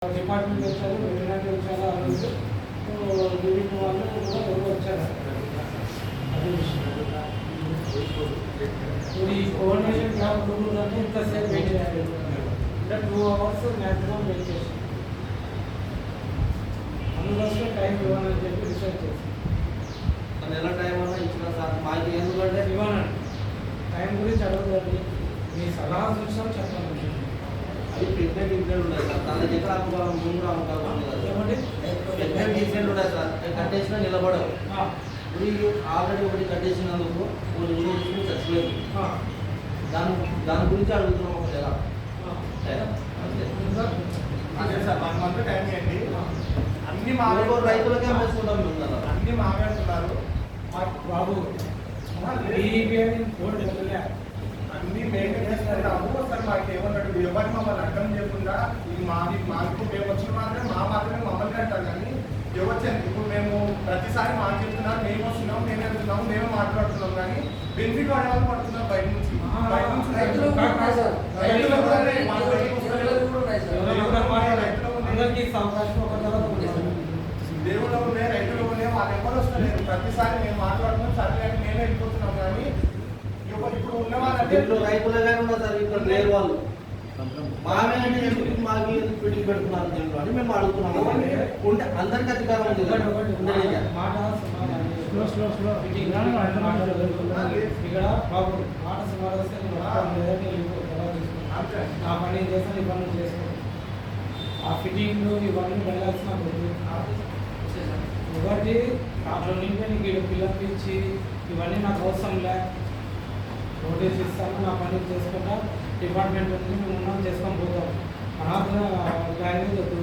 Department వచ్చారు, veterinary వచ్చారు, ఆ రోజు వివిధ వాళ్ళు కూడా ఎవరు వచ్చారు. అదే ఈ కోఆర్డినేషన్ క్లాస్ రూల్ అంటే ఇంతసేపు వెయిట్ చేయాలి, అంటే 2 hours మ్యాక్సిమం వెయిట్ చేసి అందుకోసమే టైం ఇవ్వాలని చెప్పి డిసైడ్ చేసి నెల టైం అన్నా ఇచ్చిన సార్ మాకు ఎందుకంటే ఇవ్వనండి. టైం గురించి అడగదండి, మీ సలహా చూసాం చెప్పండి. అది ప్రెగ్నెంట్ ఇన్సిడెంట్ ఉన్నాయి సార్, తన దగ్గర అమ్ముకోవాలి ముందు అమ్ముకోవాలి ఏమండి ప్రెగ్నెంట్ ఇన్సిడెంట్ ఉన్నాయి సార్, కట్టేసినా నిలబడవు. ఇప్పుడు ఆల్రెడీ ఒకటి కట్టేసినందుకు చచ్చిపోయింది. దాని గురించి అడుగుతున్నాం ఒక నెల అదే సార్ 1 month టైం ఏంటి, అన్ని రైతులకే అమ్మేసుకుంటాం మేము కదా, అన్ని మాట్లాడుతున్నారు బాబు. అన్ని మెయింటైన్ చేస్తున్నాము సార్. మాకు ఏమన్నాడు, ఎవరిని మమ్మల్ని అర్థం చేయకుండా ఇది మాకు మేము వచ్చిన మాత్రమే మమ్మల్ని అంటారు, కానీ ఎవరు ఇప్పుడు మేము ప్రతిసారి మాకు చెప్తున్నారు, మేము వస్తున్నాం, మేము వెళ్తున్నాం, మేము మాట్లాడుతున్నాం, కానీ బెనిఫిట్ వాడే వాళ్ళు పడుతున్నారు బయట నుంచి. దేవుళ్ళు ఉన్నాయి, రైతులు ఉన్నాయి, వాళ్ళు ఎవరు వస్తలేరు. ప్రతిసారి మేము మాట్లాడుతున్నాం, సరే మేమే వెళ్ళిపోతున్నాం, కానీ ఇప్పుడు ఉన్న వాళ్ళంటే రైతులుగానే ఉన్నారు సార్. ఇక్కడ లేరు వాళ్ళు మామే అంటే మాకు ఫిట్టింగ్ పెడుతున్నారు దీంట్లో అని మేము అడుగుతున్నాం. ఉంటే అందరికీ అధికారం ఉంది ఇక్కడ బాబు మాట ఆ పని చేస్తాను, ఈ పనులు చేసుకో, ఆ ఫిట్టింగ్లు ఇవన్నీ వెళ్ళాల్సిన ఒకటి అట్లా నింపే నీకు పిల్లలకి ఇచ్చి ఇవన్నీ నాకు అవసరం లే, నోటీస్ ఇస్తాను, నా పని చేసుకుంటా, డిపార్ట్మెంట్ నుంచి మేము ఉన్నాం చేసుకొని పోతాం. అనాథ లాంగ్వేజ్ వద్దు.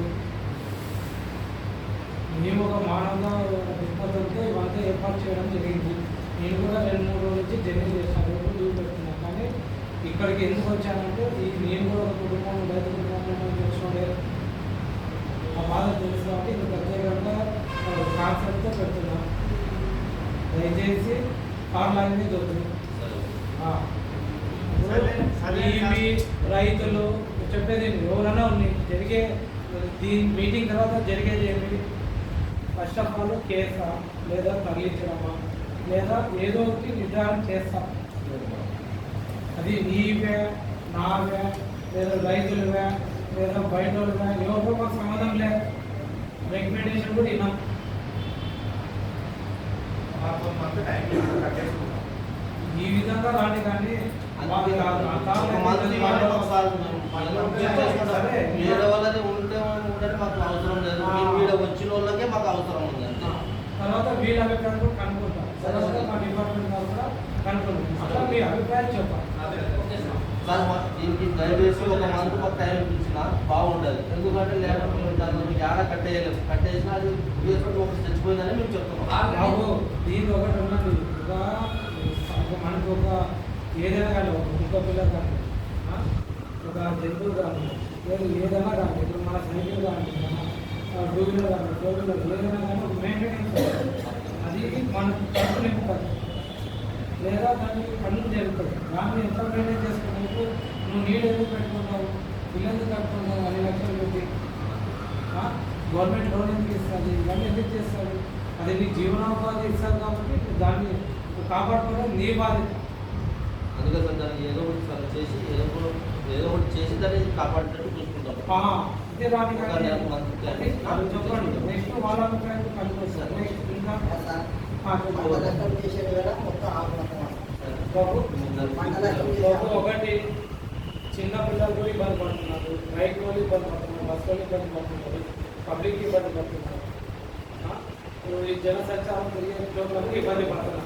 మేము ఒక మానవ దృక్పథంతో ఇవంతా ఏర్పాటు చేయడం జరిగింది. నేను కూడా 2-3 రోజుల నుంచి జర్నీ చేశాను, రోజు లీవ్ పెడుతున్నాను. కానీ ఇక్కడికి ఎందుకు వచ్చానంటే నేను కూడా ఒక కుటుంబం రైతు కుటుంబం తెలుసుకోండి, ఆ బాధ తెలుసు కాబట్టి ఇక్కడ ప్రత్యేకంగా కాన్సెప్ట్తో పెడుతున్నాను. దయచేసి కార్ లాంగ్వేజ్ వద్దు. రైతులు చెప్పేది ఎవరైనా ఉన్నాయి జరిగే దీని మీటింగ్ తర్వాత జరిగేది ఏమి, ఫస్ట్ ఆఫ్ ఆల్ కేసా లేదా తరలించడమా లేదా ఏదో ఒకటి నిర్ధారణ చేస్తాం. అది నీవే నావే లేదా రైతులవే లేదా బయట వాళ్ళవే ఎవరితో మాకు సంబంధం లేదు. రికమెండేషన్ కూడా విన్నాం. ఈ విధంగా రాని కానీ వేరే వాళ్ళది ఉంటే మాకు అవసరం లేదు, వీడ వచ్చిన వాళ్ళకే మాకు అవసరం ఉంది. తర్వాత వీళ్ళ అభిప్రాయం కూడా కనుక్కుంటాం, తర్వాత మా డిపార్ట్మెంట్ వాళ్ళు కూడా కనుక్కుంటాం. అట్లా మీ అభిప్రాయం చెప్పాలి. దీనికి దయచేసి ఒక మంత్ మాకు టైం ఇచ్చినా బాగుండదు, ఎందుకంటే లేకపోతే మీకు ఏడా కట్టేయలేదు, కట్టేసినా అది ఒకటి చచ్చిపోయిందని మేము చెప్తున్నాం. దీనికి ఒకటి ఉన్నది, మనకు ఒక ఏదైనా కానీ ఒక కుక్క పిల్ల కానీ ఒక జంతువు కానీ లేదు ఏదైనా కానీ ఇప్పుడు మన సైకిల్ కానీ మన 2-వీలర్ కానీ 4-వీలర్ ఏదైనా కానీ ఒక మెయింటెనెన్స్ అది మనకు ఖర్చు నింపుతుంది లేదా దానికి పనులు జరుగుతుంది. దాన్ని ఎంత మెయింటైన్ చేసుకున్నప్పుడు నువ్వు నీళ్ళు ఎందుకు పెట్టుకుంటావు, బిల్లు ఎందుకు కట్టుకుంటావు, 10 లక్షలు పెట్టి గవర్నమెంట్ లోన్ ఎందుకు ఇస్తుంది, ఇవన్నీ ఎందుకు చేస్తుంది. అది నీ జీవనోపాధి ఇస్తుంది కాబట్టి దాన్ని కాపాడుకోవడం నీ బాధ్యత. అందుకే సార్ దాన్ని ఏదో ఒకటి చేసి ఏదో ఒకటి చేసి దాన్ని కాపాడేటట్టు చూసుకుంటాం. ఇదే దానికి చెప్పండి. నెక్స్ట్ వాళ్ళ అభిప్రాయం కనుక్కొస్తారు. నెక్స్ట్ ఇంకా ఒకటి చిన్న పిల్లలు కూడా ఇబ్బంది పడుతున్నారు, రైతు వాళ్ళు ఇబ్బంది పడుతున్నారు, బస్ వాళ్ళు ఇబ్బంది పడుతున్నారు, పబ్లిక్ ఇబ్బంది పడుతున్నారు, ఈ జన సంచారం తిరిగే చోట్లకి ఇబ్బంది పడుతున్నారు.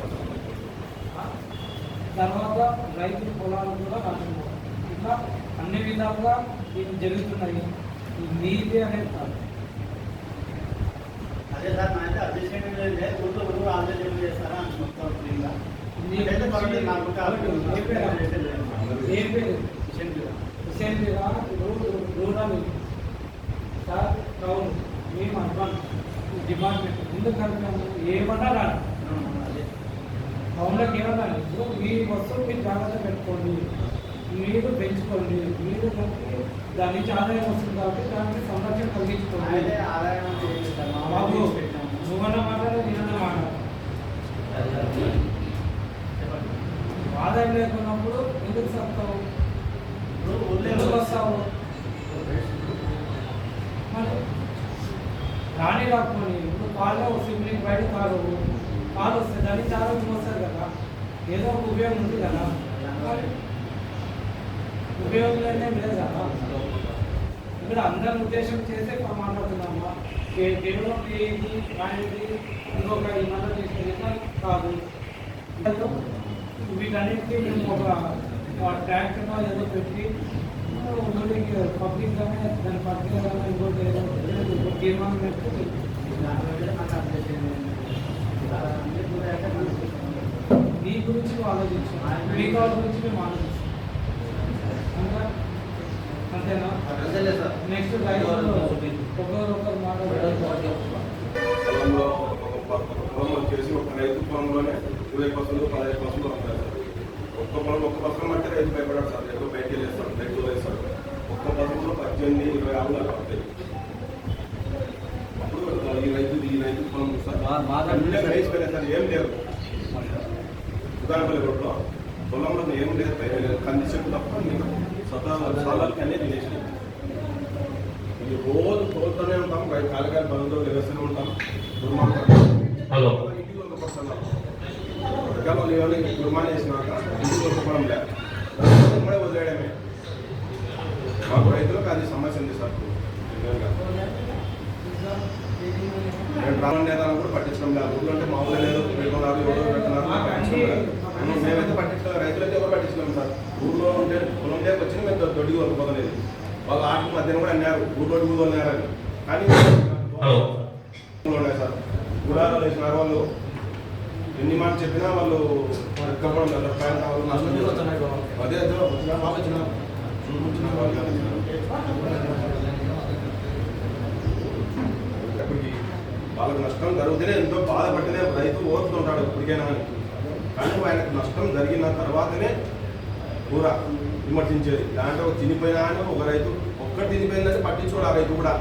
తర్వాత రైతుల పొలాలు కూడా నష్టపోతారు. ఇట్లా అన్ని విధాలుగా ఇవి జరుగుతున్నాయి. ఈ నీతి అనేది కాదు. అదే సార్ నా అయితే అడ్జస్ట్మెంట్ ఊళ్ళో ఆలోచన చేస్తారా మొత్తం ఫ్రీగా ఏం పేరు హుసేన్ పేరా రూరల్ సార్ టౌన్ మేము అడ్వాన్స్ డిపార్ట్మెంట్ ఎందుకంటే ఏమన్నా రాదు. టౌన్లోకి ఏమన్నా మీ వస్తువులు మీరు జాగ్రత్త పెట్టుకోండి. మీరు పెంచుకోండి, మీరు దాని నుంచి ఆదాయం వస్తుంది కాబట్టి దానికి సంరక్షణ కలిగించుకోండి. బాబు నువ్వన్న మాట్లాడే నేనన్న మాట్లాడు. ఆదాయం లేకున్నప్పుడు ఎందుకు వస్తావు, ఎందుకు వస్తావు? మరి రాని రాకపోని ఇప్పుడు పాలు సిబ్లింగ్ బయట పాలు వస్తాయి, దాని నుంచి ఆరోగ్యం వస్తుంది కదా, ఏదో ఒక ఉపయోగం ఉంది కదా. మరి ఉపయోగం లేదు కదా. ఇక్కడ అందరి ఉద్దేశం చేస్తే మాట్లాడుతున్నామా, కేవలం ఏది రానిది ఇంకొక ఈ మాట తీసుకుని కాదు. వీటన్నిటికీ మేము ఒక ట్రాక్టర్లో ఏదో పెట్టి పబ్లిక్గానే దాని పట్టికగా ఇంకోటి ఏదో తీర్మానం పెట్టి మీ గురించి ఆలోచించాం, మీ కాళ్ళ గురించి మేము ఆలోచిస్తాం. అంతేనా? నెక్స్ట్ ఒకరు మాట్లాడారు. పొలం వచ్చేసి ఒక రైతు పొలంలోనే 20% 15% ఉంటాయి సార్. ఒక్క పొలం ఒక్క పథకం అంటే రైతు భయపడాడు సార్, రైతు బయటకి వెళ్ళేస్తాడు, రైతు వేస్తాడు. ఒక్క పథకంలో 18, 20 ఆవులు అలా వస్తాయి. అప్పుడు ఈ రైతు పొలం సార్ రైస్ పెరిగారు సార్, ఏం లేదు ఉదాహరణపల్లి రోడ్లో పొలంలో ఏం లేదు, కంది చెట్టు తప్ప నేను సాలాలకి అనేది తినేసి ఈ రోజు తోలుతూనే ఉంటాం, కాలకాల బంధువులు వ్యవస్థలో ఉంటాం. హలో ఇంటికి వాళ్ళు గురుమాన్ చేసినాక ఇంటికి వరకపోవడం లేదు, ఉమ్మడే వదిలేయడమే. మాకు రైతులకు అది సమస్య ఉంది సార్. నేను రావడం లేదని కూడా పట్టించడం లేదు. ఊళ్ళో అంటే మామూలు లేదు, పెట్టుకున్నారు, ఎవరో పెట్టుకున్నారు, మేమైతే పట్టించలేదు. రైతులైతే ఎవరు పట్టించలేము సార్. ఊళ్ళో ఉంటే పొలం లేక వచ్చి మేము దొడ్డికి వరకపోలేదు. వాళ్ళు ఆటకు మధ్యన కూడా అన్నారు ఊళ్ళో ఊళ్ళోన్నారని. కానీ ఉన్నాయి సార్, గుడారాలు వేసినారు. వాళ్ళు ఎన్ని మాట చెప్పినా వాళ్ళు ఎక్కడం రూపాయలు నష్టం చేస్తున్నారు. అదే వచ్చిన బాగా వచ్చిన ఎప్పటికి వాళ్ళకి నష్టం జరుగుతూనే ఎంతో బాధపడితేనే రైతు ఓర్చుతుంటాడు ఇప్పటికైనా. కానీ ఆయనకు నష్టం జరిగిన తర్వాతనే కూర విమర్శించేది. దాంట్లో తినిపోయినా అని ఒక రైతు ఒక్కటి తినిపోయిందని పట్టించుకోడు ఆ రైతు కూడా.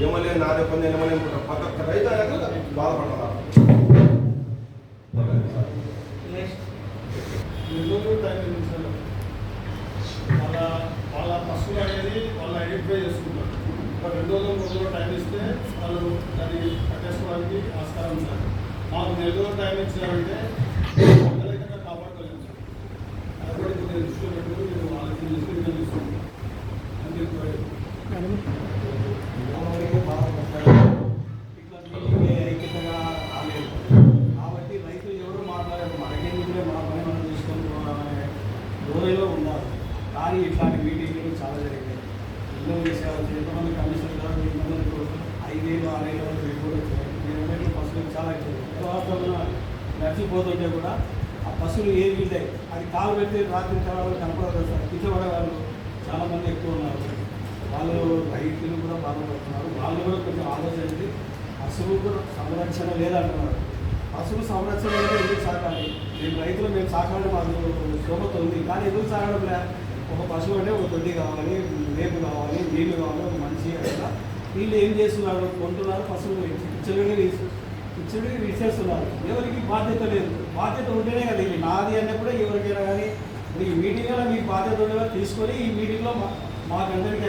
ఏమలే నాదే పని ఏమలే ప్రతి రైతు అయినాక బాధపడుతున్నారు. వాళ్ళ పశువులు అనేది వాళ్ళు ఐడెంటిఫై చేసుకుంటారు. ఒక 2 రోజులు 3 రోజులు టైం ఇస్తే వాళ్ళు దాన్ని పట్టేసుకోవడానికి ఆస్కారం సార్. మాకు 4 రోజులు టైం ఇచ్చారంటే పిల్లలైతే కాపాడుకోలేము సార్. అది కూడా కొద్దిగా దృష్టిలో పెట్టుకుని మీరు వాళ్ళకి దృష్టిని తెలుస్తుంది అని చెప్పి ఐక్యతగా రాలేదు. కాబట్టి రైతులు ఎవరు మాట్లాడారు, మనకేందుకులే మన పని మనం తీసుకొని పోవాలనే ధోరణిలో ఉన్నారు. కానీ ఇట్లాంటి మీటింగ్లు చాలా జరిగాయి. ఎన్నో విషయాలు ఎంతమంది కమిషన్ గారు 5,000, 6,000 వరకు రిపోర్ట్ వచ్చాయి. నేను పశువులు చాలా తర్వాత నడిచిపోతుంటే కూడా ఆ పశువులు ఏది వీళ్ళాయి అది కాలు పెట్టి రాత్రి తర్వాత కనపడదు సార్. పిచ్చబడే వాళ్ళు చాలామంది ఎక్కువ ఉన్నారు. వాళ్ళు రైతులు కూడా బాధపడుతున్నారు. వాళ్ళు కూడా కొంచెం ఆలోచించి పశువులు కూడా సంరక్షణ లేదంటున్నారు. పశువులు సంరక్షణ లేదా ఎందుకు సాకాలి? మేము రైతులు మేము సాకాలి, మాకు శోభత ఉంది. కానీ ఎందుకు సాగడం లే? ఒక పశువు అంటే ఒక దొడ్డి కావాలి, రేపు కావాలి, నీళ్లు కావాలి, ఒక మనిషి అట్లా. వీళ్ళు ఏం చేస్తున్నారు? కొంటున్నారు పశువులు ఇచ్చుడికి విసేస్తున్నారు. ఎవరికి బాధ్యత లేదు. బాధ్యత ఉంటేనే కదా ఇది నాది అన్నప్పుడే ఎవరికైనా కానీ ఈ మీటింగ్లో మీకు బాధ్యత ఉండేలా తీసుకొని ఈ మీటింగ్లో మాకందరికీ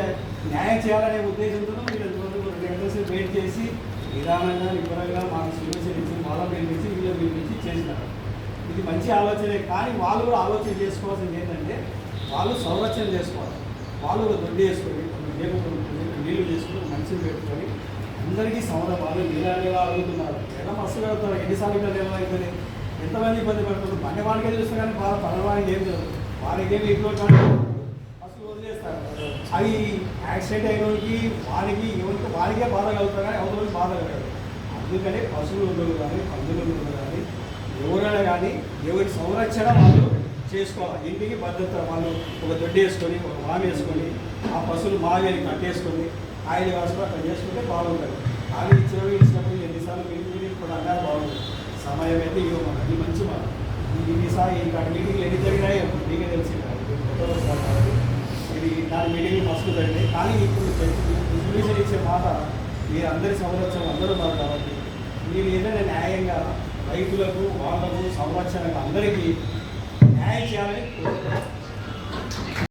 న్యాయం చేయాలనే ఉద్దేశంతో మీరు 2 గంటలు వెయిట్ చేసి నిదానంగా నిపుణంగా మాకు సొల్యూషన్ ఇచ్చి వాళ్ళ పిలిపించి వీళ్ళ పిలిపించి చేసినారు. ఇది మంచి ఆలోచనే. కానీ వాళ్ళు కూడా ఆలోచన చేసుకోవాల్సింది ఏంటంటే వాళ్ళు సంరక్షణ చేసుకోవాలి. వాళ్ళు ఒక దొడ్డి వేసుకొని నీళ్ళు చేసుకొని మంచిని పెట్టుకొని అందరికీ వాళ్ళు నీళ్ళగా అడుగుతున్నారు. ఎలా మస్తు కడుగుతారు, ఎన్నిసార్లు ఎలా అవుతుంది, ఎంతమంది ఇబ్బంది పడుతున్నారు. పని వాళ్ళకే తెలుస్తుంది కానీ పడవానికి ఏం లేదు. వాళ్ళకేమి ఎక్కువ అసలు వదిలేస్తారు. అవి యాక్సిడెంట్ అయినోడికి ఎవరికి వారికే బాధ కలుగుతారు కానీ అవతలకి బాధ కలగదు. అందుకనే పశువులు ఉండదు కానీ పందులు ఉండదు కానీ ఎవరైనా కానీ ఎవరి సంరక్షణ వాళ్ళు చేసుకోవాలి. ఇంటికి భద్రత వాళ్ళు ఒక దొడ్డి వేసుకొని ఒక వామి వేసుకొని ఆ పశువులు మావేని కట్టేసుకొని ఆయిల్ కాసుకొని అక్కడ చేసుకుంటే బాగుంటుంది. అది ఇచ్చినప్పుడు ఎన్నిసార్లు మీరు ఇప్పుడు అన్నారు బాగుంటుంది. సమయం అయితే ఇవ్వమని అది మంచి మాట. ఈసారి ఇలాంటి మీటింగ్లు ఎన్ని జరిగినాయో మీకే తెలిసి కొత్తగా వస్తారు కాబట్టి ఇది దాని మీటింగ్ ఫస్ట్ జరిగింది. కానీ ఇప్పుడు డిస్ట్రిబ్యూషన్ ఇచ్చే మాట మీరు అందరి సంరక్షణ అందరూ ఉన్నారు కాబట్టి మీరు ఏదైనా న్యాయంగా రైతులకు వాళ్ళకు సంరక్షణకు అందరికీ న్యాయం చేయాలని